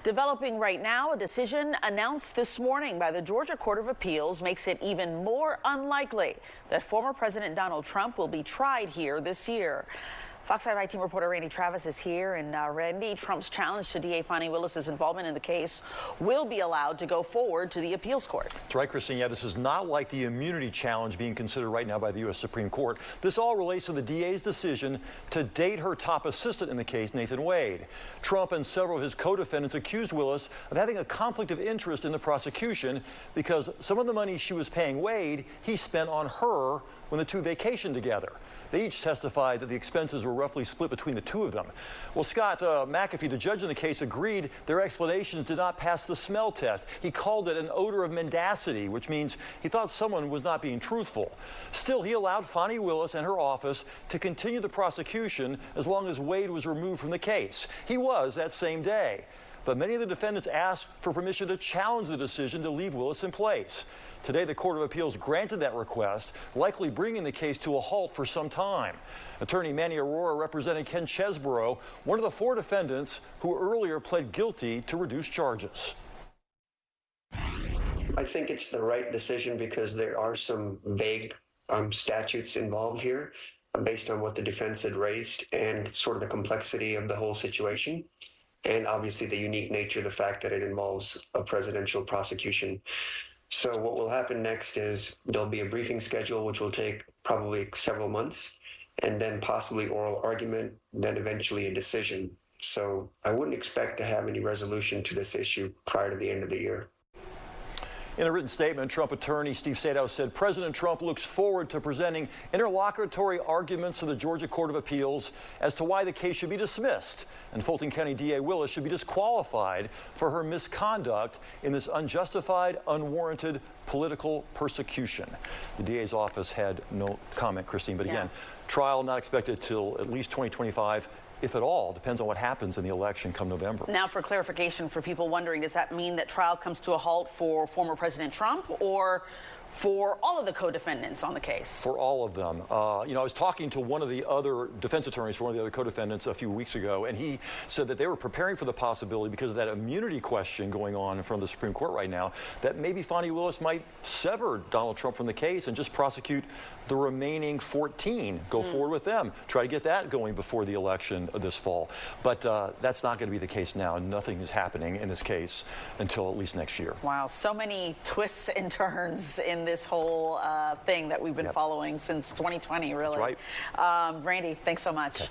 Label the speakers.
Speaker 1: Developing right now, a decision announced this morning by the Georgia Court of Appeals makes it even more unlikely that former President Donald Trump will be tried here this year. Fox 5 team reporter Randy Travis is here. And Randy, Trump's challenge to DA Fani Willis's involvement in the case will be allowed to go forward to the appeals court.
Speaker 2: That's right, Christine. Yeah, this is not like the immunity challenge being considered right now by the U.S. Supreme Court. This all relates to the DA's decision to date her top assistant in the case, Nathan Wade. Trump and several of his co-defendants accused Willis of having a conflict of interest in the prosecution because some of the money she was paying Wade, he spent on her when the two vacationed together. They each testified that the expenses were roughly split between the two of them. Well, Scott McAfee, the judge in the case, agreed their explanations did not pass the smell test. He called it an odor of mendacity, which means he thought someone was not being truthful. Still, he allowed Fani Willis and her office to continue the prosecution as long as Wade was removed from the case. He was that same day. But many of the defendants asked for permission to challenge the decision to leave Willis in place. Today, the Court of Appeals granted that request, likely bringing the case to a halt for some time. Attorney Manny Arora represented Ken Chesborough, one of the four defendants who earlier pled guilty to reduced charges.
Speaker 3: I think it's the right decision because there are some vague statutes involved here based on what the defense had raised and sort of the complexity of the whole situation. And obviously the unique nature of the fact that it involves a presidential prosecution. So what will happen next is there'll be a briefing schedule, which will take probably several months, and then possibly oral argument, then eventually a decision. So I wouldn't expect to have any resolution to this issue prior to the end of the year.
Speaker 2: In a written statement, Trump attorney Steve Sadow said President Trump looks forward to presenting interlocutory arguments to the Georgia Court of Appeals as to why the case should be dismissed and Fulton County DA Willis should be disqualified for her misconduct in this unjustified, unwarranted political persecution. The DA's office had no comment, Christine, but again, trial not expected till at least 2025. If at all, depends on what happens in the election come November. Now, for clarification, for people wondering, does that mean that trial comes to a halt for former President Trump or for all of the co-defendants on the case? For all of them. I was talking to one of the other defense attorneys for one of the other co-defendants a few weeks ago, and he said that they were preparing for the possibility, because of that immunity question going on in front of the Supreme Court right now, that maybe Fani Willis might sever Donald Trump from the case and just prosecute the remaining 14, go forward with them, try to get that going before the election this fall. But that's not going to be the case now. Nothing is happening in this case until at least next year. Wow, so many twists and turns in this whole thing that we've been following since 2020, really. That's right. Randy, thanks so much. Okay.